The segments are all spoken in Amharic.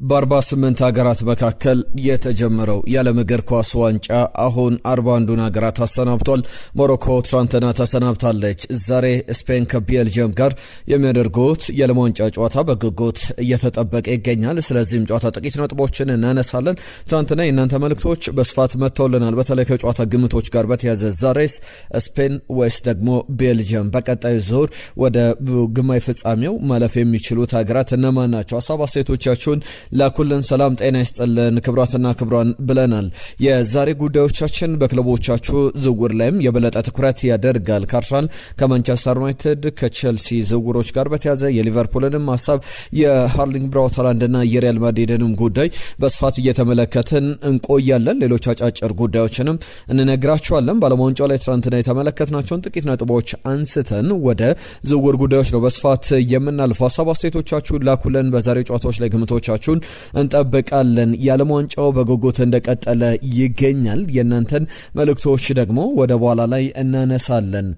በ48 ሀገራት መካከል የተጀመረው የዓለም እግር ኳስ ዋንጫ አሁን 41ን ሀገራት አሰናብቷል። ሞሮኮ ትናንትና ተሰናብታለች። ዛሬ ስፔን ከቤልጅየም ጋር የሚያደርጉት የዓለም ዋንጫ ጨዋታ በጉጉት እየተጠበቀ ይገኛል። ስለዚህም ጨዋታ ጥቂት ነጥቦችን እናነሳለን። ትናንትና የእናንተ መልእክቶች በስፋት መጥተውልናል። በተለይ ከጨዋታ ግምቶች ጋር በተያያዘ ዛሬስ ስፔን ወይስ ደግሞ ቤልጅየም በቀጣዩ ዙር ወደ ግማሽ ፍጻሜው ማለፍ የሚችሉት ሀገራት እነማን ናቸው? ሀሳብ አስተያየቶቻችሁን ላኩልን። ሰላም ጤና ይስጥልን ክብራትና ክብራን ብለናል። የዛሬ ጉዳዮቻችን በክለቦቻችሁ ዝውውር ላይም የበለጠ ትኩረት ያደርጋል። ከአርሰናል፣ ከማንቸስተር ዩናይትድ፣ ከቼልሲ ዝውውሮች ጋር በተያያዘ የሊቨርፑልንም ሀሳብ የሃርሊንግ ብራውት ሃላንድና የሪያል ማድሪድንም ጉዳይ በስፋት እየተመለከትን እንቆያለን። ሌሎች አጫጭር ጉዳዮችንም እንነግራችኋለን። ባለሙያው ላይ ትናንትና የተመለከትናቸውን ጥቂት ነጥቦች አንስተን ወደ ዝውውር ጉዳዮች ነው በስፋት የምናልፈው። ሀሳብ አስተያየቶቻችሁን ላኩልን። በዛሬ ጨዋታዎች ላይ ግምቶቻችሁን እንጠብቃለን። የዓለም ዋንጫው በጉጉት እንደቀጠለ ይገኛል። የእናንተን መልእክቶች ደግሞ ወደ በኋላ ላይ እናነሳለን።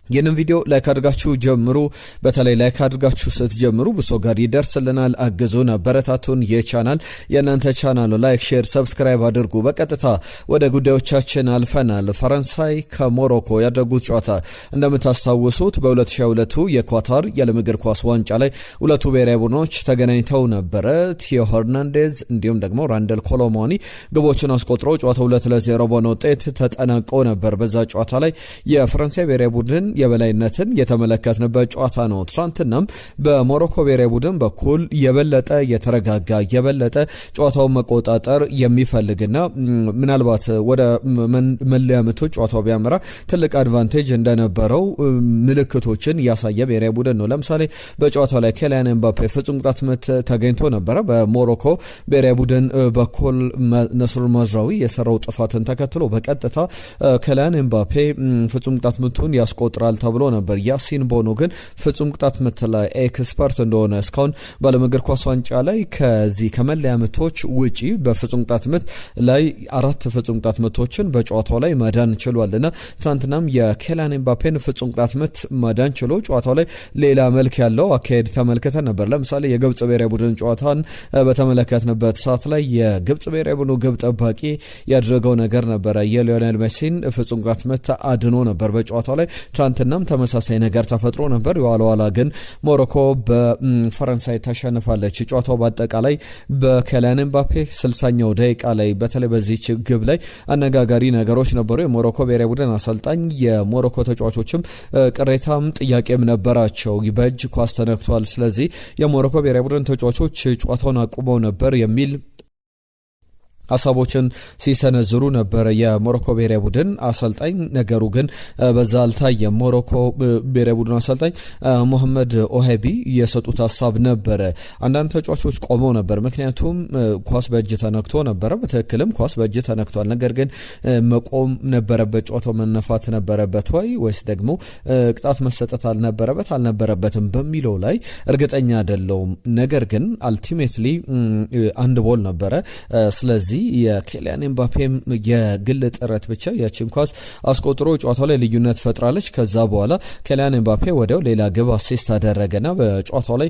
ይህንን ቪዲዮ ላይክ አድርጋችሁ ጀምሩ። በተለይ ላይክ አድርጋችሁ ስትጀምሩ ብሶ ጋር ይደርስልናል። አግዙን፣ አበረታቱን። የቻናል የእናንተ ቻናል ላይክ፣ ሼር፣ ሰብስክራይብ አድርጉ። በቀጥታ ወደ ጉዳዮቻችን አልፈናል። ፈረንሳይ ከሞሮኮ ያደረጉት ጨዋታ እንደምታስታውሱት በ2022 የኳታር የዓለም እግር ኳስ ዋንጫ ላይ ሁለቱ ብሔራዊ ቡድኖች ተገናኝተው ነበረ። ቲዮ ሄርናንዴዝ እንዲሁም ደግሞ ራንደል ኮሎሞኒ ግቦችን አስቆጥሮ ጨዋታው 2-0 በሆነ ውጤት ተጠናቆ ነበር። በዛ ጨዋታ ላይ የፈረንሳይ ብሔራዊ ቡድን የበላይነትን የተመለከትንበት ጨዋታ ነው። ትናንትናም በሞሮኮ ብሔራዊ ቡድን በኩል የበለጠ የተረጋጋ የበለጠ ጨዋታውን መቆጣጠር የሚፈልግና ምናልባት ወደ መለያ ምቶች ጨዋታው ቢያመራ ትልቅ አድቫንቴጅ እንደነበረው ምልክቶችን ያሳየ ብሔራዊ ቡድን ነው። ለምሳሌ በጨዋታው ላይ ኬሊያን ኤምባፔ ፍጹም ቅጣት ምት ተገኝቶ ነበረ። በሞሮኮ ብሔራዊ ቡድን በኩል ነስሩል ማዝራዊ የሰራው ጥፋትን ተከትሎ በቀጥታ ኬሊያን ኤምባፔ ፍጹም ቅጣት ምቱን ያስቆጥራል ተብሎ ነበር። ያሲን ቦኖ ግን ፍጹም ቅጣት ምት ላይ ኤክስፐርት እንደሆነ እስካሁን በዓለም እግር ኳስ ዋንጫ ላይ ከዚህ ከመለያ ምቶች ውጪ በፍጹም ቅጣት ምት ላይ 4 ፍጹም ቅጣት ምቶችን በጨዋታው ላይ መዳን ችሏልና ትናንትናም የኬሊያን ኤምባፔን ፍጹም ቅጣት ምት መዳን ችሎ ጨዋታው ላይ ሌላ መልክ ያለው አካሄድ ተመልክተን ነበር። ለምሳሌ የግብጽ ብሔራዊ ቡድን ጨዋታን በተመለከትንበት ሰዓት ላይ የግብጽ ብሔራዊ ቡድን ግብ ጠባቂ ያደረገው ነገር ነበረ። የሊዮኔል ሜሲን ፍጹም ቅጣት ምት አድኖ ነበር በጨዋታው ላይ። ትናንትናም ተመሳሳይ ነገር ተፈጥሮ ነበር። የኋላ ግን ሞሮኮ በፈረንሳይ ተሸንፋለች። ጨዋታው በአጠቃላይ በኬሊያን ኤምባፔ 60ኛው ደቂቃ ላይ በተለይ በዚህ ግብ ላይ አነጋጋሪ ነገሮች ነበሩ። የሞሮኮ ብሔራዊ ቡድን አሰልጣኝ የሞሮኮ ተጫዋቾችም ቅሬታም ጥያቄም ነበራቸው። በእጅ ኳስ ተነክቷል፣ ስለዚህ የሞሮኮ ብሔራዊ ቡድን ተጫዋቾች ጨዋታውን አቁመው ነበር የሚል ሀሳቦችን ሲሰነዝሩ ነበር የሞሮኮ ብሔራዊ ቡድን አሰልጣኝ። ነገሩ ግን በዛ አልታየም። ሞሮኮ ብሔራዊ ቡድን አሰልጣኝ ሞሐመድ ኦሄቢ የሰጡት ሀሳብ ነበረ። አንዳንድ ተጫዋቾች ቆመው ነበር፣ ምክንያቱም ኳስ በእጅ ተነክቶ ነበረ። በትክክልም ኳስ በእጅ ተነክቷል። ነገር ግን መቆም ነበረበት፣ ጨዋታው መነፋት ነበረበት ወይስ ደግሞ ቅጣት መሰጠት አልነበረበትም በሚለው ላይ እርግጠኛ አይደለሁም። ነገር ግን አልቲሜትሊ አንድ ቦል ነበረ። ስለዚህ የኬሊያን ኤምባፔም የግል ጥረት ብቻ ያችን ኳስ አስቆጥሮ ጨዋታው ላይ ልዩነት ፈጥራለች። ከዛ በኋላ ኬሊያን ኤምባፔ ወዲያው ሌላ ግብ አሲስት አደረገና በጨዋታው ላይ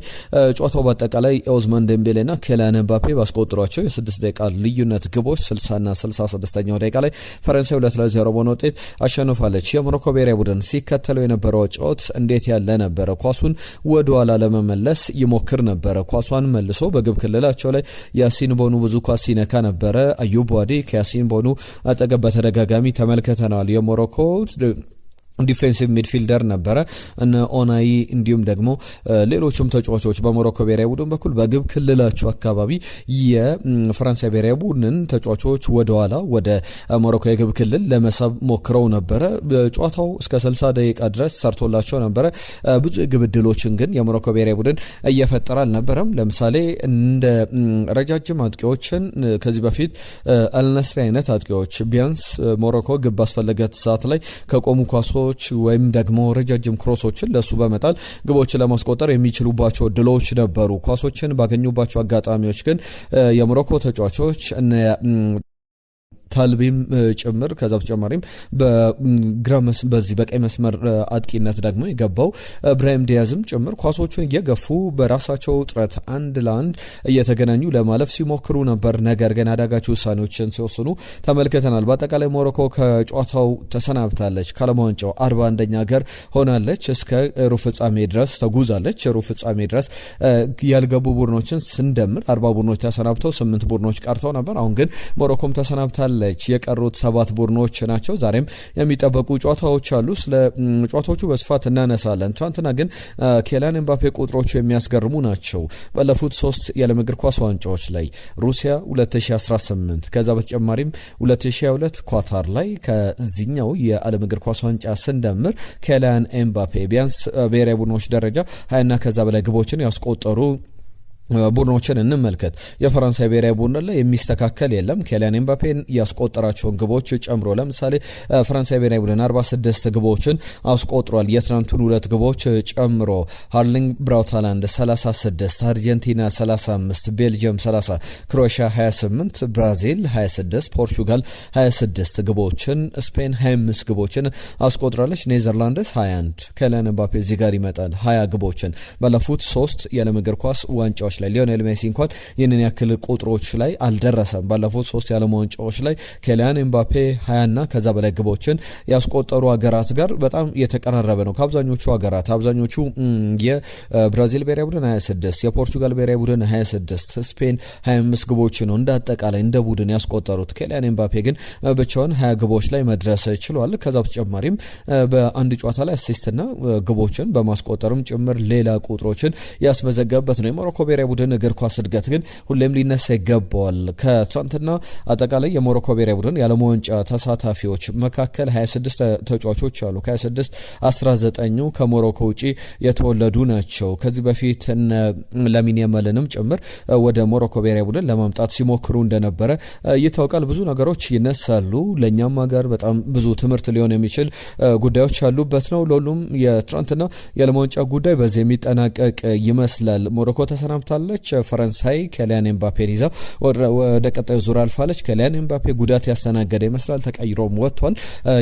ጨዋታው በአጠቃላይ ኦዝማን ዴምቤሌና ኬሊያን ኤምባፔ ባስቆጥሯቸው የ6 ደቂቃ ልዩነት ግቦች 60ና 66ኛው ደቂቃ ላይ ፈረንሳይ 2-0 በሆነ ውጤት አሸንፋለች። የሞሮኮ ብሔራዊ ቡድን ሲከተለው የነበረው ጨዋታ እንዴት ያለ ነበረ? ኳሱን ወደ ኋላ ለመመለስ ይሞክር ነበረ። ኳሷን መልሶ በግብ ክልላቸው ላይ ያሲን ቦኑ ብዙ ኳስ ሲነካ ነበረ። አዩብ ዋዲ ከያሲን ቦኑ አጠገብ በተደጋጋሚ ተመልክተናል። የሞሮኮ ዲፌንሲቭ ሚድፊልደር ነበረ እነ ኦናይ እንዲሁም ደግሞ ሌሎችም ተጫዋቾች በሞሮኮ ብሔራዊ ቡድን በኩል በግብ ክልላቸው አካባቢ የፈረንሳይ ብሔራዊ ቡድንን ተጫዋቾች ወደኋላ ወደ ሞሮኮ የግብ ክልል ለመሳብ ሞክረው ነበረ። ጨዋታው እስከ 60 ደቂቃ ድረስ ሰርቶላቸው ነበረ። ብዙ የግብ ዕድሎችን ግን የሞሮኮ ብሔራዊ ቡድን እየፈጠረ አልነበረም። ለምሳሌ እንደ ረጃጅም አጥቂዎችን ከዚህ በፊት አልነስሪ አይነት አጥቂዎች ቢያንስ ሞሮኮ ግብ ባስፈለገት ሰዓት ላይ ከቆሙ ኳሶች ወይም ደግሞ ረጃጅም ክሮሶችን ለሱ በመጣል ግቦችን ለማስቆጠር የሚችሉባቸው ድሎች ነበሩ። ኳሶችን ባገኙባቸው አጋጣሚዎች ግን የሞሮኮ ተጫዋቾች ታልቢም ጭምር ከዛ በተጨማሪም በዚህ በቀይ መስመር አጥቂነት ደግሞ የገባው ብራሂም ዲያዝም ጭምር ኳሶቹን እየገፉ በራሳቸው ጥረት አንድ ለአንድ እየተገናኙ ለማለፍ ሲሞክሩ ነበር። ነገር ግን አዳጋች ውሳኔዎችን ሲወስኑ ተመልክተናል። በአጠቃላይ ሞሮኮ ከጨዋታው ተሰናብታለች። ከዓለም ዋንጫው 41ኛ ሀገር ሆናለች። እስከ ሩብ ፍጻሜ ድረስ ተጉዛለች። ሩብ ፍጻሜ ድረስ ያልገቡ ቡድኖችን ስንደምር 40 ቡድኖች ተሰናብተው 8 ቡድኖች ቀርተው ነበር። አሁን ግን ሞሮኮም ተሰናብታለች። የቀሩት 7 ቡድኖች ናቸው። ዛሬም የሚጠበቁ ጨዋታዎች አሉ። ስለ ጨዋታዎቹ በስፋት እናነሳለን። ትናንትና ግን ኬሊያን ኤምባፔ ቁጥሮቹ የሚያስገርሙ ናቸው። ባለፉት 3 የዓለም እግር ኳስ ዋንጫዎች ላይ ሩሲያ 2018 ከዛ በተጨማሪም 2022 ኳታር ላይ ከዚህኛው የዓለም እግር ኳስ ዋንጫ ስንደምር ኬሊያን ኤምባፔ ቢያንስ ብሔራዊ ቡድኖች ደረጃ 20ና ከዛ በላይ ግቦችን ያስቆጠሩ ቡድኖችን እንመልከት። የፈረንሳይ ብሔራዊ ቡድን ላይ የሚስተካከል የለም። ኬሊያን ኤምባፔን ያስቆጠራቸውን ግቦች ጨምሮ ለምሳሌ ፈረንሳይ ብሔራዊ ቡድን 46 ግቦችን አስቆጥሯል። የትናንቱን 2 ግቦች ጨምሮ ሃርሊንግ ብራውት ሃላንድ 36፣ አርጀንቲና 35፣ ቤልጅየም 30፣ ክሮኤሽያ 28፣ ብራዚል 26፣ ፖርቹጋል 26 ግቦችን፣ ስፔን 25 ግቦችን አስቆጥራለች። ኔዘርላንድስ 21። ኬሊያን ኤምባፔ እዚህ ጋር ይመጣል 20 ግቦችን ባለፉት 3 የዓለም እግር ኳስ ዋንጫዎች ላይ ሊዮኔል ሜሲ እንኳን ይህንን ያክል ቁጥሮች ላይ አልደረሰም። ባለፉት 3 የዓለም ዋንጫዎች ላይ ኬሊያን ኤምባፔ 20ና ከዛ በላይ ግቦችን ያስቆጠሩ ሀገራት ጋር በጣም የተቀራረበ ነው። ከአብዛኞቹ ሀገራት አብዛኞቹ የብራዚል ብሔራዊ ቡድን 26፣ የፖርቹጋል ብሔራዊ ቡድን 26፣ ስፔን 25 ግቦች ነው እንደ አጠቃላይ እንደ ቡድን ያስቆጠሩት። ኬሊያን ኤምባፔ ግን ብቻውን 20 ግቦች ላይ መድረስ ችሏል። ከዛ በተጨማሪም በአንድ ጨዋታ ላይ አሲስትና ግቦችን በማስቆጠርም ጭምር ሌላ ቁጥሮችን ያስመዘገበበት ነው። የሞሮኮ ብሔራዊ ቡድን እግር ኳስ እድገት ግን ሁሌም ሊነሳ ይገባዋል። ከትናንትና አጠቃላይ የሞሮኮ ብሔራዊ ቡድን የዓለም ዋንጫ ተሳታፊዎች መካከል 26 ተጫዋቾች አሉ። ከ26 19ኙ ከሞሮኮ ውጪ የተወለዱ ናቸው። ከዚህ በፊት ላሚን ያማልንም ጭምር ወደ ሞሮኮ ብሔራዊ ቡድን ለማምጣት ሲሞክሩ እንደነበረ ይታወቃል። ብዙ ነገሮች ይነሳሉ። ለኛም ሀገር በጣም ብዙ ትምህርት ሊሆን የሚችል ጉዳዮች ያሉበት ነው። ለሁሉም የትናንትና የዓለም ዋንጫ ጉዳይ በዚህ የሚጠናቀቅ ይመስላል። ሞሮኮ ተሰናብታለች። ፈረንሳይ ኬሊያን ኤምባፔን ይዛ ወደ ቀጣዩ ዙር አልፋለች። ኬሊያን ኤምባፔ ጉዳት ያስተናገደ ይመስላል። ተቀይሮም ወጥቷል።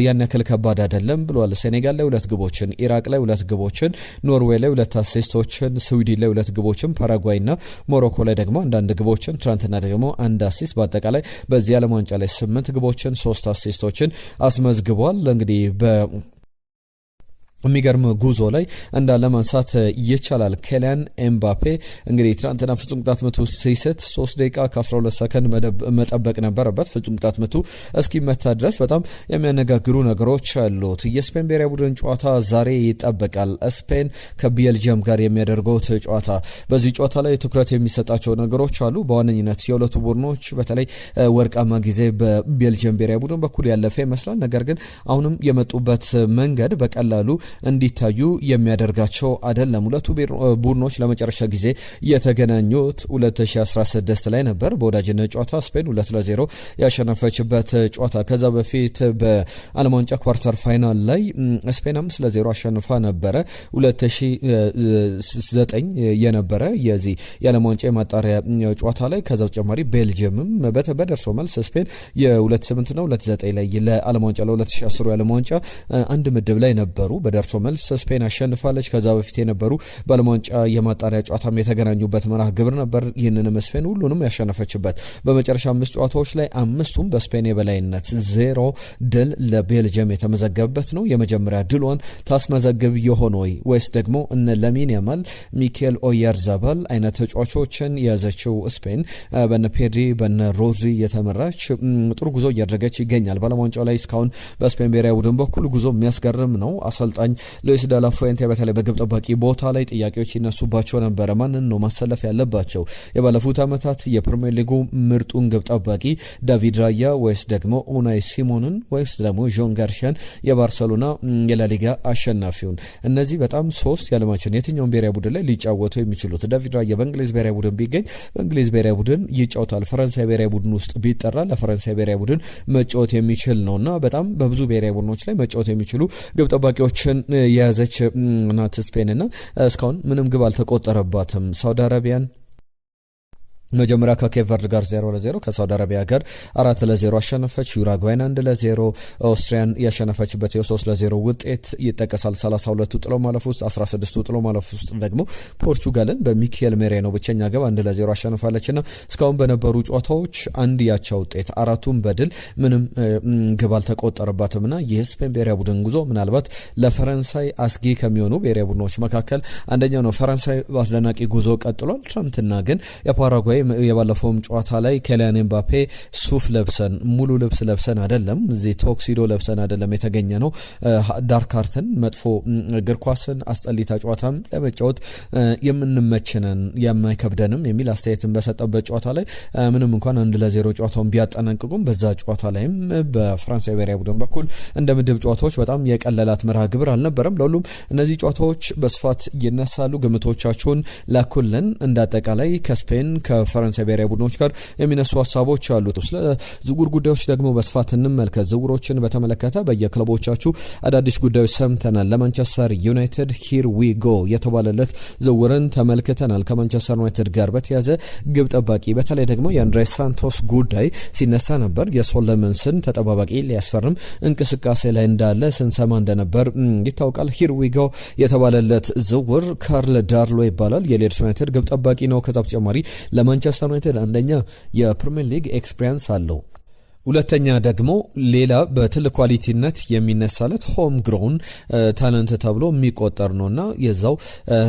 ያን ያክል ከባድ አይደለም ብሏል። ሴኔጋል ላይ 2 ግቦችን፣ ኢራቅ ላይ 2 ግቦችን፣ ኖርዌይ ላይ 2 አሲስቶችን፣ ስዊድን ላይ 2 ግቦችን፣ ፓራጓይና ሞሮኮ ላይ ደግሞ አንዳንድ ግቦችን፣ ትናንትና ደግሞ 1 አሲስት በአጠቃላይ በዚህ ዓለም ዋንጫ ላይ 8 ግቦችን 3 አሲስቶችን አስመዝግቧል። እንግዲህ የሚገርም ጉዞ ላይ እንዳለ ማንሳት ይቻላል። ኬሊያን ኤምባፔ እንግዲህ ትናንትና ፍጹም ቅጣት ምቱ ሲስት 3 ደቂቃ ከ12 ሰከንድ መጠበቅ ነበረበት። ፍጹም ቅጣት ምቱ እስኪመታ ድረስ በጣም የሚያነጋግሩ ነገሮች አሉት። የስፔን ብሔራዊ ቡድን ጨዋታ ዛሬ ይጠበቃል። ስፔን ከቤልጅየም ጋር የሚያደርጉት ጨዋታ፣ በዚህ ጨዋታ ላይ ትኩረት የሚሰጣቸው ነገሮች አሉ። በዋነኝነት የሁለቱ ቡድኖች በተለይ ወርቃማ ጊዜ በቤልጅየም ብሔራዊ ቡድን በኩል ያለፈ ይመስላል። ነገር ግን አሁንም የመጡበት መንገድ በቀላሉ እንዲታዩ የሚያደርጋቸው አይደለም። ሁለቱ ቡድኖች ለመጨረሻ ጊዜ የተገናኙት 2016 ላይ ነበር። በወዳጅነት ጨዋታ ስፔን 2-0 ያሸነፈችበት ጨዋታ። ከዛ በፊት በዓለም ዋንጫ ኳርተር ፋይናል ላይ ስፔን 5-0 አሸንፋ ነበረ። 2009 የነበረ የዚህ የዓለም ዋንጫ የማጣሪያ ጨዋታ ላይ። ከዛ በተጨማሪ ቤልጅየምም በደርሶ መልስ ስፔን የ2008 እና 2009 ላይ ለዓለም ዋንጫ ለ2010 የዓለም ዋንጫ አንድ ምድብ ላይ ነበሩ። በደርሶ መልስ ስፔን አሸንፋለች። ከዛ በፊት የነበሩ በዓለም ዋንጫ የማጣሪያ ጨዋታም የተገናኙበት መርሃ ግብር ነበር። ይህንንም ስፔን ሁሉንም ያሸነፈችበት። በመጨረሻ 5 ጨዋታዎች ላይ 5ቱም በስፔን የበላይነት 0 ድል ለቤልጅየም የተመዘገበበት ነው። የመጀመሪያ ድሏን ታስመዘግብ የሆነ ወይስ ደግሞ እነ ላሚን ያማል፣ ሚኬል ኦያርዛባል አይነት ተጫዋቾችን የያዘችው ስፔን በነ ፔድሪ በነ ሮድሪ የተመራች ጥሩ ጉዞ እያደረገች ይገኛል። በዓለም ዋንጫው ላይ እስካሁን በስፔን ብሔራዊ ቡድን በኩል ጉዞ የሚያስገርም ነው። አሰልጣኝ ሉዊስ ዳላ ፉዌንቴ በተለይ በግብ ጠባቂ ቦታ ላይ ጥያቄዎች ይነሱባቸው ነበረ። ማንን ነው ማሰለፍ ያለባቸው? የባለፉት ዓመታት የፕሪሚየር ሊጉ ምርጡን ግብ ጠባቂ ዳቪድ ራያ ወይስ ደግሞ ኡናይ ሲሞንን ወይስ ደግሞ ጆን ጋርሺያን የባርሰሎና የላሊጋ አሸናፊውን? እነዚህ በጣም 3 የዓለማችን የትኛውን ብሔራዊ ቡድን ላይ ሊጫወቱ የሚችሉት። ዳቪድ ራያ በእንግሊዝ ብሔራዊ ቡድን ቢገኝ በእንግሊዝ ብሔራዊ ቡድን ይጫወታል። ፈረንሳይ ብሔራዊ ቡድን ውስጥ ቢጠራ ለፈረንሳይ ብሔራዊ ቡድን መጫወት የሚችል ነውና በጣም በብዙ ብሔራዊ ቡድኖች ላይ መጫወት የሚችሉ ግብ ጠባቂዎችን የያዘች ናት ስፔንና እስካሁን ምንም ግብ አልተቆጠረባትም። ሳውዲ አረቢያን መጀመሪያ ከኬፕ ቨርድ ጋር 0-0 ከሳውዲ አረቢያ ጋር 4-0 አሸነፈች። ዩራጓይን 1-0 ኦስትሪያን ያሸነፈችበት የ3-0 ውጤት ይጠቀሳል። 32 ጥሎ ማለፍ ውስጥ 16 ጥሎ ማለፍ ውስጥ ደግሞ ፖርቹጋልን በሚካኤል ሜሬኖ ብቸኛ ግብ 1-0 አሸንፋለችና እስካሁን በነበሩ ጨዋታዎች አንድ ያቻ ውጤት፣ አራቱም በድል ምንም ግብ አልተቆጠረባትምና የስፔን ብሔራዊ ቡድን ጉዞ ምናልባት ለፈረንሳይ አስጊ ከሚሆኑ ብሔራዊ ቡድኖች መካከል አንደኛው ነው። ፈረንሳይ በአስደናቂ ጉዞ ቀጥሏል። ትናንትና ግን የፓራጓይ የባለፈውም ጨዋታ ላይ ኬሊያን ኤምባፔ ሱፍ ለብሰን ሙሉ ልብስ ለብሰን አይደለም፣ እዚህ ቶክሲዶ ለብሰን አይደለም የተገኘ ነው፣ ዳርክ አርትን መጥፎ እግር ኳስን አስጠሊታ ጨዋታም ለመጫወት የምንመችነን የማይከብደንም የሚል አስተያየትን በሰጠበት ጨዋታ ላይ ምንም እንኳን 1-0 ጨዋታውን ቢያጠናቅቁም በዛ ጨዋታ ላይም በፍራንሳዊ ብሔራዊ ቡድን በኩል እንደ ምድብ ጨዋታዎች በጣም የቀለላት መርሃ ግብር አልነበረም። ለሁሉም እነዚህ ጨዋታዎች በስፋት ይነሳሉ። ግምቶቻችሁን ላኩልን። እንዳጠቃላይ ከስፔን ፈረንሳይ ብሔራዊ ቡድኖች ጋር የሚነሱ ሀሳቦች አሉ። ስለ ዝውውር ጉዳዮች ደግሞ በስፋት እንመልከት። ዝውውሮችን በተመለከተ በየክለቦቻችሁ አዳዲስ ጉዳዮች ሰምተናል። ለማንቸስተር ዩናይትድ ሂር ዊ ጎ የተባለለት ዝውውርን ተመልክተናል። ከማንቸስተር ዩናይትድ ጋር በተያዘ ግብ ጠባቂ በተለይ ደግሞ የአንድሬስ ሳንቶስ ጉዳይ ሲነሳ ነበር። የሶለመንስን ተጠባባቂ ሊያስፈርም እንቅስቃሴ ላይ እንዳለ ስንሰማ እንደነበር ይታወቃል። ሂር ዊ ጎ የተባለለት ዝውውር ካርል ዳርሎ ይባላል። የሌድስ ዩናይትድ ግብ ጠባቂ ነው። ከዛ በተጨማሪ ለማንቸስተር ዩናይትድ አንደኛ የፕሪሚየር ሊግ ኤክስፒሪየንስ አለው። ሁለተኛ ደግሞ ሌላ በትልቅ ኳሊቲነት የሚነሳለት ሆም ግሮን ታለንት ተብሎ የሚቆጠር ነውና የዛው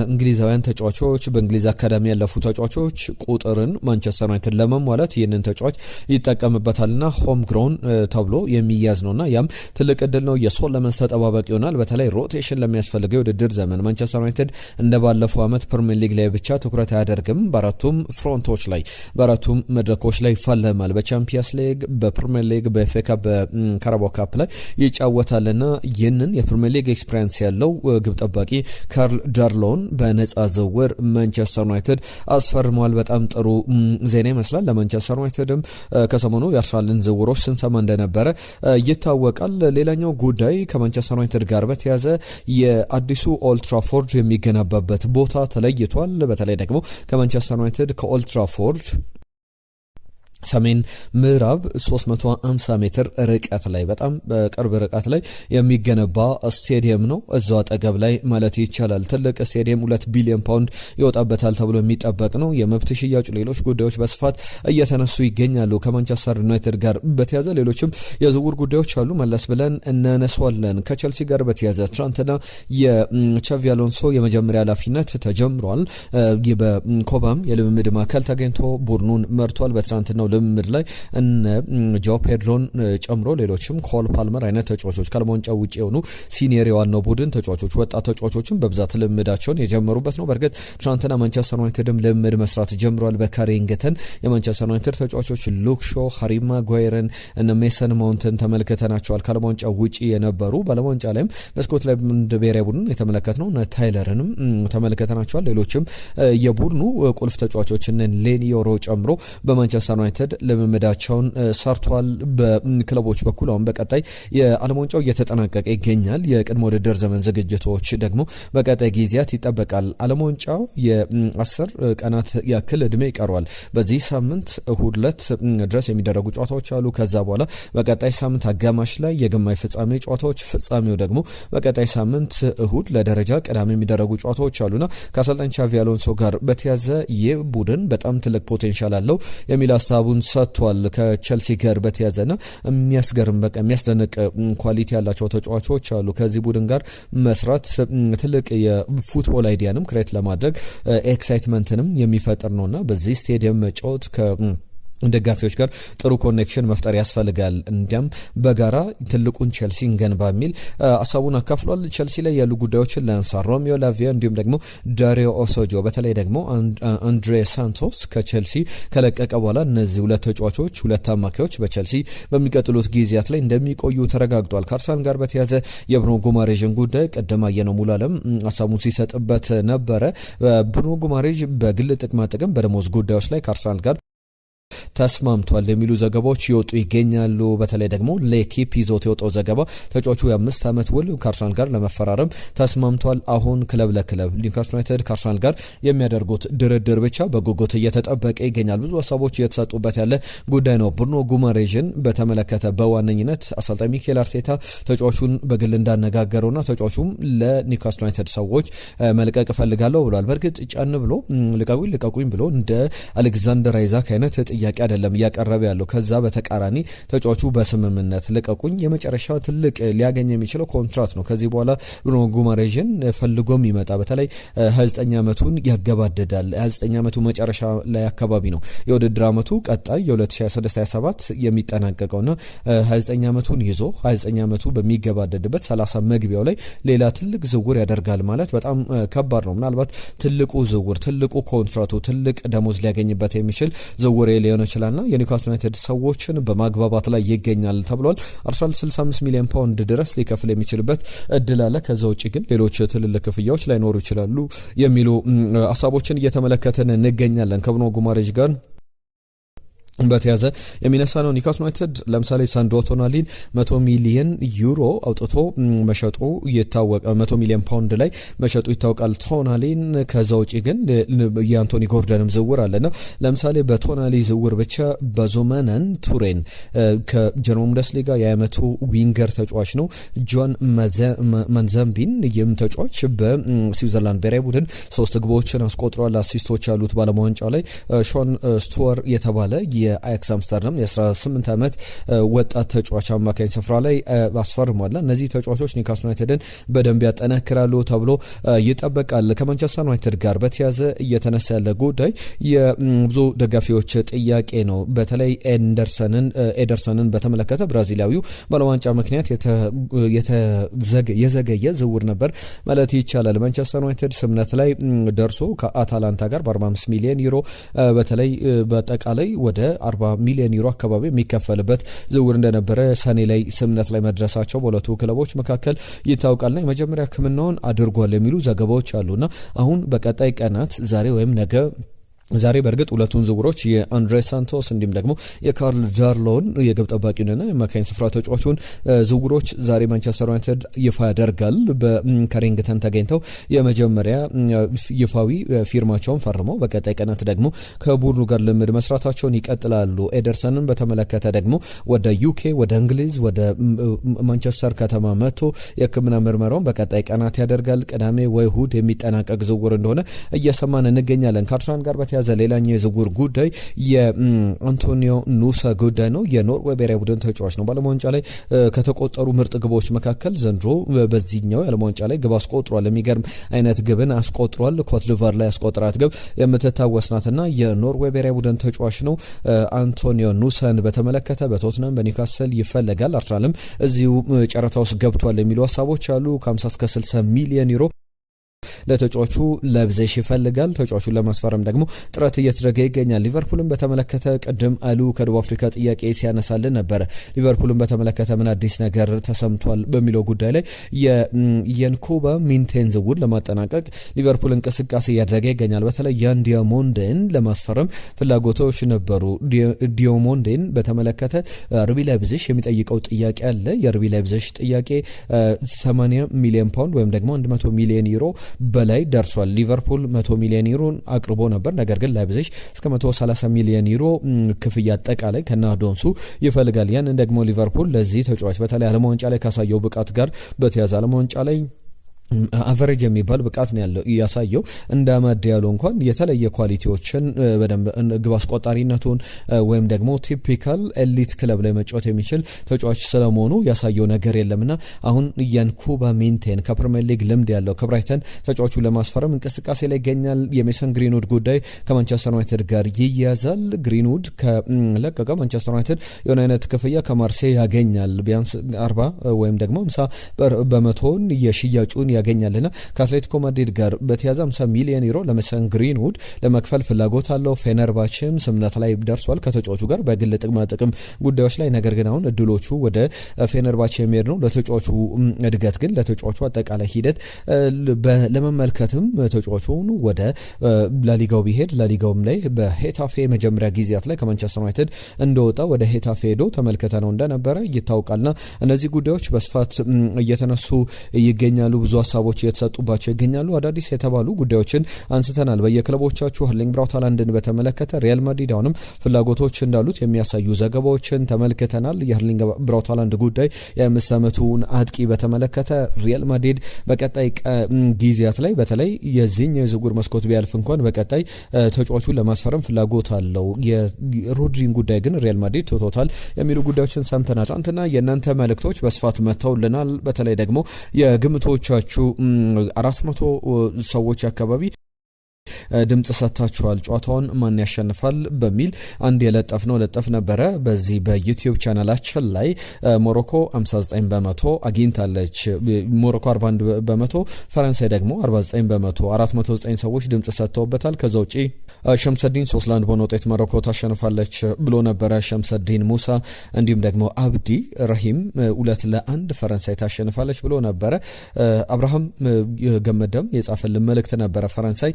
እንግሊዛውያን ተጫዋቾች በእንግሊዝ አካዳሚ ያለፉ ተጫዋቾች ቁጥርን ማንቸስተር ዩናይትድ ለመሟላት ይህንን ተጫዋች ይጠቀምበታልና ሆም ግሮን ተብሎ የሚያዝ ነውና ያም ትልቅ እድል ነው። የሶለመንስ ተጠባባቂ ይሆናል። በተለይ ሮቴሽን ለሚያስፈልገው የውድድር ዘመን ማንቸስተር ዩናይትድ እንደ ባለፈው ዓመት ፕሪሚየር ሊግ ላይ ብቻ ትኩረት አያደርግም። በአራቱም ፍሮንቶች ላይ በአራቱም መድረኮች ላይ ይፋለማል። በቻምፒየንስ ሊግ፣ ፕሪሚየር ሊግ፣ በኤፍኤ ካፕ፣ በካራባኦ ካፕ ላይ ይጫወታልና ይህንን የፕሪሚየር ሊግ ኤክስፒሪየንስ ያለው ግብ ጠባቂ ካርል ዳርሎን በነጻ ዝውውር ማንቸስተር ዩናይትድ አስፈርመዋል። በጣም ጥሩ ዜና ይመስላል። ለማንቸስተር ዩናይትድም ከሰሞኑ የአርሰናልን ዝውውሮች ስንሰማ እንደነበረ ይታወቃል። ሌላኛው ጉዳይ ከማንቸስተር ዩናይትድ ጋር በተያዘ የአዲሱ ኦልድ ትራፎርድ የሚገነባበት ቦታ ተለይቷል። በተለይ ደግሞ ከማንቸስተር ዩናይትድ ከኦልድ ትራፎርድ ሰሜን ምዕራብ 350 ሜትር ርቀት ላይ በጣም በቅርብ ርቀት ላይ የሚገነባ ስቴዲየም ነው። እዛው አጠገብ ላይ ማለት ይቻላል። ትልቅ ስቴዲየም 2 ቢሊዮን ፓውንድ ይወጣበታል ተብሎ የሚጠበቅ ነው። የመብት ሽያጭ፣ ሌሎች ጉዳዮች በስፋት እየተነሱ ይገኛሉ። ከማንቸስተር ዩናይትድ ጋር በተያዘ ሌሎችም የዝውውር ጉዳዮች አሉ። መለስ ብለን እናነሳዋለን። ከቸልሲ ጋር በተያዘ ትናንትና የቻቪ አሎንሶ የመጀመሪያ ኃላፊነት ተጀምሯል። በኮባም የልምምድ ማዕከል ተገኝቶ ቡድኑን መርቷል። በትናንትናው ልምምድ ላይ እነ ጆ ፔድሮን ጨምሮ ሌሎችም ኮል ፓልመር አይነት ተጫዋቾች ከዓለም ዋንጫ ውጪ የሆኑ ሲኒየር የዋናው ቡድን ተጫዋቾች ወጣት ተጫዋቾችን በብዛት ልምምዳቸውን የጀመሩበት ነው። በእርግጥ ትናንትና ማንቸስተር ዩናይትድም ልምምድ መስራት ጀምሯል። በካሪንግተን የማንቸስተር ዩናይትድ ተጫዋቾች ሉክ ሾ፣ ሃሪ ማጓየርን እነ ሜሰን ማውንትን ተመልክተናቸዋል። ከዓለም ዋንጫ ውጪ የነበሩ በዓለም ዋንጫ ላይም በስኮትላንድ ብሔራዊ ቡድን የተመለከትነው እነ ታይለርንም ተመልክተናቸዋል። ሌሎችም የቡድኑ ቁልፍ ተጫዋቾች እነ ሌኒዮሮ ጨምሮ በማንቸስተር ዩናይትድ ልምምዳቸውን ሰርቷል። በክለቦች በኩል አሁን በቀጣይ የዓለም ዋንጫው እየተጠናቀቀ ይገኛል። የቅድመ ውድድር ዘመን ዝግጅቶች ደግሞ በቀጣይ ጊዜያት ይጠበቃል። ዓለም ዋንጫው የ10 ቀናት ያክል እድሜ ይቀረዋል። በዚህ ሳምንት እሁድ ዕለት ድረስ የሚደረጉ ጨዋታዎች አሉ። ከዛ በኋላ በቀጣይ ሳምንት አጋማሽ ላይ የግማሽ ፍጻሜ ጨዋታዎች፣ ፍጻሜው ደግሞ በቀጣይ ሳምንት እሁድ ለደረጃ ቅዳሜ የሚደረጉ ጨዋታዎች አሉና ከአሰልጣኝ ቻቪ አሎንሶ ጋር በተያዘ ይህ ቡድን በጣም ትልቅ ፖቴንሻል አለው የሚል ሀሳቡን ሰጥቷል። ከቸልሲ ጋር በተያዘና የሚያስገርም በቃ የሚያስደንቅ ኳሊቲ ያላቸው ተጫዋቾች አሉ። ከዚህ ቡድን ጋር መስራት ትልቅ የፉትቦል አይዲያንም ክሬት ለማድረግ ኤክሳይትመንትንም የሚፈጥር ነውና በዚህ ስቴዲየም መጫወት ደጋፊዎች ጋር ጥሩ ኮኔክሽን መፍጠር ያስፈልጋል። እንዲያም በጋራ ትልቁን ቸልሲን ገንባ የሚል ሀሳቡን አካፍሏል። ቸልሲ ላይ ያሉ ጉዳዮችን ላንሳ። ሮሚዮ ላቪያ እንዲሁም ደግሞ ዳሪዮ ኦሶጆ በተለይ ደግሞ አንድሬ ሳንቶስ ከቸልሲ ከለቀቀ በኋላ እነዚህ ሁለት ተጫዋቾች ሁለት አማካዮች በቸልሲ በሚቀጥሉት ጊዜያት ላይ እንደሚቆዩ ተረጋግጧል። ከአርሰናል ጋር በተያዘ የብሩኖ ጉማሬዥን ጉዳይ ቀደም አየነው ሙሉ አለም ሀሳቡን ሲሰጥበት ነበረ። ብሩኖ ጉማሬዥ በግል ጥቅማ ጥቅም በደሞዝ ጉዳዮች ላይ ከአርሰናል ጋር ተስማምቷል የሚሉ ዘገባዎች ይወጡ ይገኛሉ። በተለይ ደግሞ ለኪፕ ይዞት የወጣው ዘገባ ተጫዋቹ የ5 ዓመት ውል ከአርሰናል ጋር ለመፈራረም ተስማምቷል። አሁን ክለብ ለክለብ ኒውካስል ዩናይትድ ከአርሰናል ጋር የሚያደርጉት ድርድር ብቻ በጉጉት እየተጠበቀ ይገኛል። ብዙ ሀሳቦች እየተሰጡበት ያለ ጉዳይ ነው። ብሩኖ ጉማሬዥን በተመለከተ በዋነኝነት አሰልጣኝ ሚኬል አርቴታ ተጫዋቹን በግል እንዳነጋገረውና ተጫዋቹም ለኒውካስል ዩናይትድ ሰዎች መልቀቅ እፈልጋለሁ ብሏል። በእርግጥ ጫን ብሎ ልቀቁኝ ብሎ እንደ አሌክዛንደር አይዛክ አይነት ጥያቄ አይደለም እያቀረበ ያለው። ከዛ በተቃራኒ ተጫዋቹ በስምምነት ልቀቁኝ፣ የመጨረሻ ትልቅ ሊያገኝ የሚችለው ኮንትራት ነው። ከዚህ በኋላ ብሩኖ ጉማሬዥን ፈልጎም ይመጣ በተለይ 29 ዓመቱን ያገባደዳል። 29 ዓመቱ መጨረሻ ላይ አካባቢ ነው የውድድር ዓመቱ ቀጣይ የ2026/27 የሚጠናቀቀውና 29 ዓመቱን ይዞ 29 ዓመቱ በሚገባደድበት 30 መግቢያው ላይ ሌላ ትልቅ ዝውውር ያደርጋል ማለት በጣም ከባድ ነው። ምናልባት ትልቁ ዝውውር፣ ትልቁ ኮንትራቱ፣ ትልቅ ደሞዝ ሊያገኝበት የሚችል ዝውውር ሊሆን ይችላልና የኒውካስል ዩናይትድ ሰዎችን በማግባባት ላይ ይገኛል ተብሏል። አርሰናል 65 ሚሊዮን ፓውንድ ድረስ ሊከፍል የሚችልበት እድል አለ። ከዛ ውጭ ግን ሌሎች ትልልቅ ክፍያዎች ላይኖሩ ይችላሉ የሚሉ ሀሳቦችን እየተመለከተን እንገኛለን። ከብሩኖ ጉማሬዥ ጋር በተያዘ የሚነሳ ነው። ኒውካስል ዩናይትድ ለምሳሌ ሳንድሮ ቶናሊን 100 ሚሊዮን ዩሮ አውጥቶ መሸጡ ይታወቃል። 100 ሚሊዮን ፓውንድ ላይ መሸጡ ይታወቃል ቶናሊን። ከዛ ውጪ ግን የአንቶኒ ጎርደንም ዝውውር አለና ለምሳሌ በቶናሊ ዝውውር ብቻ በዞመነን ቱሬን ከጀርመን ቡንደስሊጋ የዓመቱ ዊንገር ተጫዋች ነው። ጆን መንዘምቢን ይህም ተጫዋች በስዊዘርላንድ ብሔራዊ ቡድን 3 ግቦችን አስቆጥሯል። አሲስቶች ያሉት ባለሙያ ዋንጫው ላይ ሾን ስቱወር የተባለ የአያክስ አምስተርዳም የ18 ዓመት ወጣት ተጫዋች አማካኝ ስፍራ ላይ አስፈርሟል። እነዚህ ተጫዋቾች ኒውካስል ዩናይትድን በደንብ ያጠናክራሉ ተብሎ ይጠበቃል። ከማንቸስተር ዩናይትድ ጋር በተያዘ እየተነሳ ያለ ጉዳይ የብዙ ደጋፊዎች ጥያቄ ነው። በተለይ ኤደርሰንን በተመለከተ ብራዚላዊው ባለዋንጫ ምክንያት የዘገየ ዝውውር ነበር ማለት ይቻላል። ማንቸስተር ዩናይትድ ስምነት ላይ ደርሶ ከአታላንታ ጋር በ45 ሚሊዮን ዩሮ በተለይ በአጠቃላይ ወደ 40 ሚሊዮን ዩሮ አካባቢ የሚከፈልበት ዝውውር እንደነበረ ሰኔ ላይ ስምነት ላይ መድረሳቸው በሁለቱ ክለቦች መካከል ይታወቃልና የመጀመሪያ ሕክምናውን አድርጓል የሚሉ ዘገባዎች አሉና አሁን በቀጣይ ቀናት ዛሬ ወይም ነገ ዛሬ በእርግጥ ሁለቱን ዝውውሮች የአንድሬ ሳንቶስ እንዲሁም ደግሞ የካርል ዳርሎን የግብ ጠባቂውንና የማካኝ ስፍራ ተጫዋቹን ዝውውሮች ዛሬ ማንቸስተር ዩናይትድ ይፋ ያደርጋል። በካሪንግተን ተገኝተው የመጀመሪያ ይፋዊ ፊርማቸውን ፈርመው በቀጣይ ቀናት ደግሞ ከቡድኑ ጋር ልምድ መስራታቸውን ይቀጥላሉ። ኤደርሰንን በተመለከተ ደግሞ ወደ ዩኬ ወደ እንግሊዝ ወደ ማንቸስተር ከተማ መጥቶ የሕክምና ምርመራውን በቀጣይ ቀናት ያደርጋል። ቅዳሜ ወይ እሁድ የሚጠናቀቅ ዝውውር እንደሆነ እየሰማን እንገኛለን። ከአርሰናል ጋር ያዘ ሌላኛው የዝውውር ጉዳይ የአንቶኒዮ ኑሳ ጉዳይ ነው። የኖርዌይ ብሔራዊ ቡድን ተጫዋች ነው። በዓለም ዋንጫ ላይ ከተቆጠሩ ምርጥ ግቦች መካከል ዘንድሮ በዚህኛው የዓለም ዋንጫ ላይ ግብ አስቆጥሯል። የሚገርም አይነት ግብን አስቆጥሯል። ኮትዲቫር ላይ ያስቆጠራት ግብ የምትታወስ ናትና የኖርዌይ ብሔራዊ ቡድን ተጫዋች ነው። አንቶኒዮ ኑሳን በተመለከተ በቶትናም በኒውካስል ይፈለጋል። አርሰናልም እዚሁ ጨረታ ውስጥ ገብቷል የሚሉ ሀሳቦች አሉ። ከ50 እስከ 60 ሚሊዮን ዩሮ ለተጫዋቹ ለብዜሽ ይፈልጋል። ተጫዋቹን ለማስፈረም ደግሞ ጥረት እየተደረገ ይገኛል። ሊቨርፑልን በተመለከተ ቅድም አሉ ከደቡብ አፍሪካ ጥያቄ ሲያነሳልን ነበር። ሊቨርፑልን በተመለከተ ምን አዲስ ነገር ተሰምቷል በሚለው ጉዳይ ላይ የንኩባ ሚንቴን ዝውውር ለማጠናቀቅ ሊቨርፑል እንቅስቃሴ እያደረገ ይገኛል። በተለይ ያን ዲያሞንዴን ለማስፈረም ፍላጎቶች ነበሩ። ዲያሞንዴን በተመለከተ አርቢ ላይፕዚግ የሚጠይቀው ጥያቄ አለ። የአርቢ ላይፕዚግ ጥያቄ 80 ሚሊዮን ፓውንድ ወይም ደግሞ 100 ሚሊዮን ዩሮ በላይ ደርሷል። ሊቨርፑል 100 ሚሊዮን ዩሮ አቅርቦ ነበር። ነገር ግን ላይፕዚግ እስከ 130 ሚሊዮን ዩሮ ክፍያ አጠቃላይ ከናዶንሱ ይፈልጋል። ያን ደግሞ ሊቨርፑል ለዚህ ተጫዋች በተለይ ዓለም ዋንጫ ላይ ካሳየው ብቃት ጋር በተያያዘ ዓለም ዋንጫ ላይ አቨሬጅ የሚባል ብቃት ነው ያለው ያሳየው። እንደ አማድ ያለው እንኳን የተለየ ኳሊቲዎችን በደንብ ግብ አስቆጣሪነቱን ወይም ደግሞ ቲፒካል ኤሊት ክለብ ላይ መጫወት የሚችል ተጫዋች ስለመሆኑ ያሳየው ነገር የለምና አሁን ያንኩባ ሚንቴን ከፕሪሚየር ሊግ ልምድ ያለው ከብራይተን ተጫዋቹ ለማስፈረም እንቅስቃሴ ላይ ይገኛል። የሜሰን ግሪንውድ ጉዳይ ከማንቸስተር ዩናይትድ ጋር ይያዛል። ግሪንውድ ከለቀቀ ማንቸስተር ዩናይትድ የሆነ አይነት ክፍያ ከማርሴይ ያገኛል። ቢያንስ 40 ወይም ደግሞ 50 በመቶን የሽያጩን ያገኛልና ከአትሌቲኮ ማድሪድ ጋር በተያዘ 50 ሚሊዮን ዩሮ ለመሰን ግሪንውድ ለመክፈል ፍላጎት አለው። ፌነርባቼም ስምምነት ላይ ደርሷል ከተጫዋቹ ጋር በግል ጥቅም ጉዳዮች ላይ። ነገር ግን አሁን እድሎቹ ወደ ፌነርባቼ የሚሄድ ነው። ለተጫዋቹ እድገት ግን ለተጫዋቹ አጠቃላይ ሂደት ለመመልከትም ተጫዋቹን ወደ ላሊጋው ቢሄድ ላሊጋውም ላይ በሄታፌ መጀመሪያ ጊዜያት ላይ ከማንቸስተር ዩናይትድ እንደወጣ ወደ ሄታፌ ሄዶ ተመልከተ ነው እንደነበረ ይታወቃልና እነዚህ ጉዳዮች በስፋት እየተነሱ ይገኛሉ። ብዙ ሀሳቦች እየተሰጡባቸው ይገኛሉ። አዳዲስ የተባሉ ጉዳዮችን አንስተናል። በየክለቦቻችሁ ኤርሊንግ ብራውት ሃላንድን በተመለከተ ሪያል ማድሪድ አሁንም ፍላጎቶች እንዳሉት የሚያሳዩ ዘገባዎችን ተመልክተናል። የኤርሊንግ ብራውት ሃላንድ ጉዳይ የ5 ዓመቱን አጥቂ በተመለከተ ሪያል ማድሪድ በቀጣይ ጊዜያት ላይ በተለይ የዚህኛው የዝውውር መስኮት ቢያልፍ እንኳን በቀጣይ ተጫዋቹን ለማስፈረም ፍላጎት አለው። የሮድሪን ጉዳይ ግን ሪያል ማድሪድ ቶታል የሚሉ ጉዳዮችን ሰምተናል። ትናንትና የእናንተ መልእክቶች በስፋት መጥተውልናል። በተለይ ደግሞ የግምቶቻችሁ 400 ሰዎች አካባቢ ድምጽ ሰጥታችኋል። ጨዋታውን ማን ያሸንፋል በሚል አንድ የለጠፍነው ለጠፍ ነበረ። በዚህ በዩቲዩብ ቻናላችን ላይ ሞሮኮ 59 በመቶ አግኝታለች። ሞሮኮ 41 በመቶ፣ ፈረንሳይ ደግሞ 49 በመቶ 409 ሰዎች ድምጽ ሰጥተውበታል። ከዛ ውጪ ሸምሰዲን 3-1 በሆነ ውጤት ሞሮኮ ታሸንፋለች ብሎ ነበረ ሸምሰዲን ሙሳ። እንዲሁም ደግሞ አብዲ ረሂም 2-1 ፈረንሳይ ታሸንፋለች ብሎ ነበረ። አብርሃም ገመደም የጻፈልን መልእክት ነበረ። ፈረንሳይ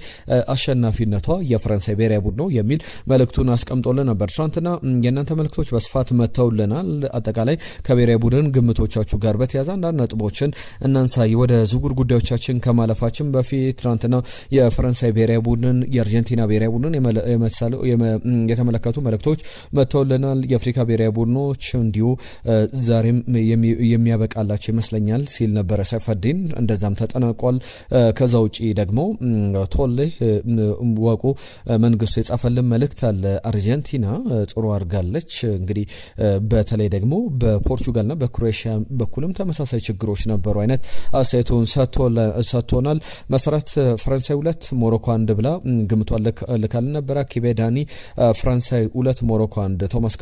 አሸናፊነቷ የፈረንሳይ ብሔራዊ ቡድን ነው የሚል መልእክቱን አስቀምጦልን ነበር። ትናንትና የእናንተ መልእክቶች በስፋት መጥተውልናል። አጠቃላይ ከብሔራዊ ቡድን ግምቶቻችሁ ጋር በተያያዘ አንዳንድ ነጥቦችን እናንሳ። ወደ ዝውውር ጉዳዮቻችን ከማለፋችን በፊት ትናንትና የፈረንሳይ ብሔራዊ ቡድን የአርጀንቲና ብሔራዊ ቡድን የተመለከቱ መልእክቶች መጥተውልናል። የአፍሪካ ብሔራዊ ቡድኖች እንዲሁ ዛሬም የሚያበቃላቸው ይመስለኛል ሲል ነበረ ሰይፈዲን። እንደዛም ተጠናቋል። ከዛ ውጪ ደግሞ ቶሌ ወቁ መንግስቱ የጻፈልን መልእክት አለ። አርጀንቲና ጥሩ አድርጋለች። እንግዲህ በተለይ ደግሞ በፖርቹጋልና በክሮኤሽያ በኩልም ተመሳሳይ ችግሮች ነበሩ አይነት አስተያየቱን ሰጥቶናል። መሰረት ፈረንሳይ 2 ሞሮኮ 1 ብላ ግምቷን ልካልን ነበረ። ኪቤዳኒ ፈረንሳይ 2 ሞሮኮ 1። ቶማስ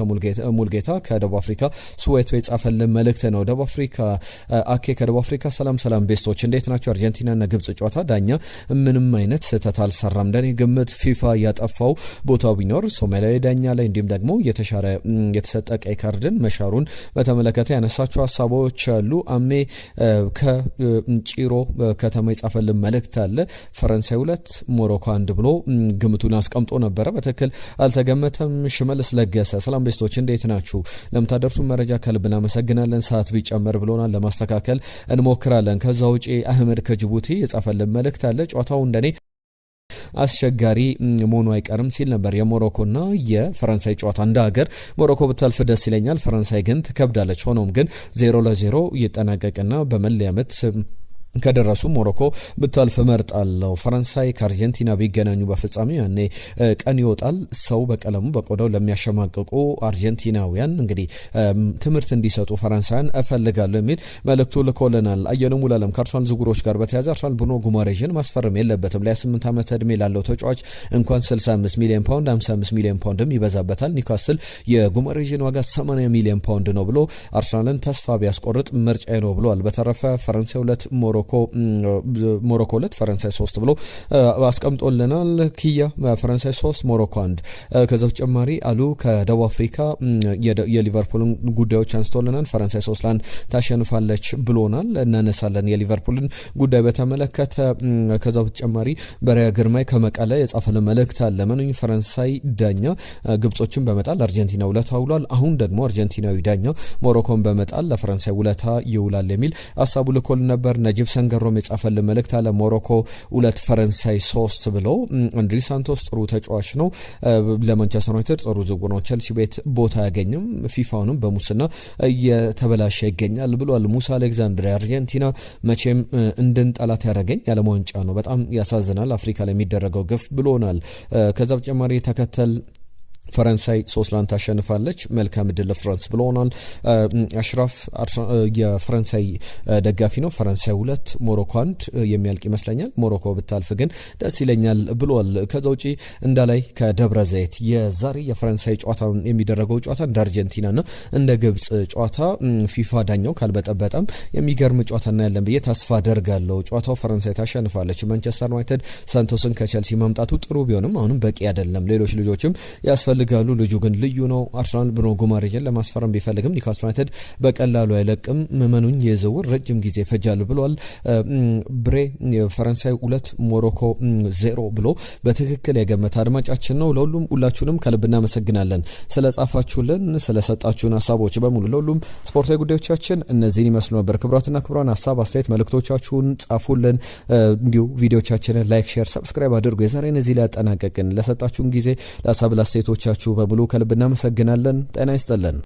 ሙልጌታ ከደቡብ አፍሪካ ስዌቶ የጻፈልን መልእክት ነው። ደቡብ አፍሪካ አኬ ከደቡብ አፍሪካ ሰላም ቤስቶች እንዴት ናቸው? አርጀንቲናና ግብጽ ጨዋታ ዳኛ ምንም አይነት ስህተት አልሰራም። እንደኔ ግምት ፊፋ ያጠፋው ቦታው ቢኖር ሶማሊያዊ ዳኛ ላይ እንዲሁም ደግሞ የተሰጠ ቀይ ካርድን መሻሩን በተመለከተ ያነሳቸው ሀሳቦች አሉ። አሜ ከጭሮ ከተማ የጻፈልን መልእክት አለ። ፈረንሳይ 2 ሞሮኮ 1 ብሎ ግምቱን አስቀምጦ ነበረ። በትክክል አልተገመተም። ሽመልስ ለገሰ ሰላም ቤስቶች እንዴት ናችሁ? ለምታደርሱ መረጃ ከልብ እናመሰግናለን። ሰዓት ቢጨመር ብሎናል፣ ለማስተካከል እንሞክራለን። ከዛ ውጪ አህመድ ከጅቡቲ የጻፈልን መልእክት አለ። ጨዋታው እንደኔ አስቸጋሪ መሆኑ አይቀርም ሲል ነበር። የሞሮኮና የፈረንሳይ ጨዋታ እንደ ሀገር ሞሮኮ ብታልፍ ደስ ይለኛል፣ ፈረንሳይ ግን ትከብዳለች። ሆኖም ግን 0-0 ይጠናቀቅና በመለያ ምት ከደረሱ ሞሮኮ ብታልፍ መርጣለሁ። ፈረንሳይ ከአርጀንቲና ቢገናኙ በፍጻሜ ያኔ ቀን ይወጣል። ሰው በቀለሙ በቆዳው ለሚያሸማቅቁ አርጀንቲናውያን እንግዲህ ትምህርት እንዲሰጡ ፈረንሳያን እፈልጋለሁ የሚል መልእክቱ ልኮልናል። አየነው ሙሉዓለም ከአርሰናል ዝውውሮች ጋር በተያያዘ አርሰናል ብሩኖ ጉማሬዥን ማስፈረም የለበትም። ለ28 ዓመት ዕድሜ ላለው ተጫዋች እንኳን 65 ሚሊዮን ፓውንድ 55 ሚሊዮን ፓውንድም ይበዛበታል። ኒውካስል የጉማሬዥን ዋጋ 80 ሚሊዮን ፓውንድ ነው ብሎ አርሰናልን ተስፋ ቢያስቆርጥ ምርጫዬ ነው ብሏል። በተረፈ ፈረንሳይ 2 ሞሮኮ 2 ፈረንሳይ 3 ብሎ አስቀምጦልናል። ኪያ ፈረንሳይ 3 ሞሮኮ 1። ከዛ በተጨማሪ አሉ ከደቡብ አፍሪካ የሊቨርፑልን ጉዳዮች አንስቶልናል። ፈረንሳይ 3-1 ታሸንፋለች ብሎናል። እናነሳለን የሊቨርፑልን ጉዳይ በተመለከተ። ከዛ በተጨማሪ በሪያ ግርማይ ከመቀለ የጻፈልን መልእክት አለ። መኑኝ ፈረንሳይ ዳኛ ግብጾችን በመጣል አርጀንቲና ውለታ ውሏል። አሁን ደግሞ አርጀንቲናዊ ዳኛ ሞሮኮን በመጣል ለፈረንሳይ ውለታ ይውላል የሚል ሀሳቡ ልኮል ነበር። ነጂብ ሰንገሮም የጻፈልን መልእክት አለ። ሞሮኮ 2 ፈረንሳይ 3 ብሎ አንድሪ ሳንቶስ ጥሩ ተጫዋች ነው፣ ለማንቸስተር ዩናይትድ ጥሩ ዝውውር ነው፣ ቸልሲ ቤት ቦታ አያገኝም፣ ፊፋውንም በሙስና እየተበላሸ ይገኛል ብሏል። ሙሳ አሌክዛንድር አርጀንቲና መቼም እንድንጠላት ያደረገኝ የዓለም ዋንጫ ነው፣ በጣም ያሳዝናል አፍሪካ ላይ የሚደረገው ግፍ ብሎናል። ከዛ በተጨማሪ ተከተል ፈረንሳይ 3-1 ታሸንፋለች። መልካም ድል ለፍራንስ ብለውናል። አሽራፍ የፈረንሳይ ደጋፊ ነው። ፈረንሳይ 2 ሞሮኮ 1 የሚያልቅ ይመስለኛል። ሞሮኮ ብታልፍ ግን ደስ ይለኛል ብሏል። ከዛ ውጪ እንዳላይ ከደብረ ዘይት የዛሬ የፈረንሳይ ጨዋታውን የሚደረገው ጨዋታ እንደ አርጀንቲናና እንደ ግብጽ ጨዋታ ፊፋ ዳኛው ካልበጠበጠም የሚገርም ጨዋታ እናያለን ብዬ ተስፋ አደርጋለሁ። ጨዋታው ፈረንሳይ ታሸንፋለች። ማንቸስተር ዩናይትድ ሳንቶስን ከቸልሲ ማምጣቱ ጥሩ ቢሆንም አሁንም በቂ አይደለም። ሌሎች ልጆችም ያስፈልጋሉ። ልጁ ግን ልዩ ነው። አርሰናል ብሩኖ ጉማሬዥን ለማስፈረም ቢፈልግም ኒውካስል ዩናይትድ በቀላሉ አይለቅም። መመኑኝ የዝውውር ረጅም ጊዜ ይፈጃል ብሏል። ብሬ ፈረንሳይ 2 ሞሮኮ 0 ብሎ በትክክል የገመተ አድማጫችን ነው። ለሁሉም ሁላችሁንም ከልብ እናመሰግናለን ስለጻፋችሁልን፣ ስለሰጣችሁን ሀሳቦች በሙሉ። ለሁሉም ስፖርታዊ ጉዳዮቻችን እነዚህን ይመስሉ ነበር። ክቡራትና ክቡራን ሀሳብ አስተያየት መልእክቶቻችሁን ጻፉልን። እንዲሁ ቪዲዮቻችንን ላይክ፣ ሼር፣ ሰብስክራይብ አድርጉ። የዛሬን እዚህ ላይ ያጠናቀቅን። ለሰጣችሁን ጊዜ ለሀሳብ ላስተያየቶቻችሁ በሙሉ ከልብ እናመሰግናለን። ጤና ይስጥልን።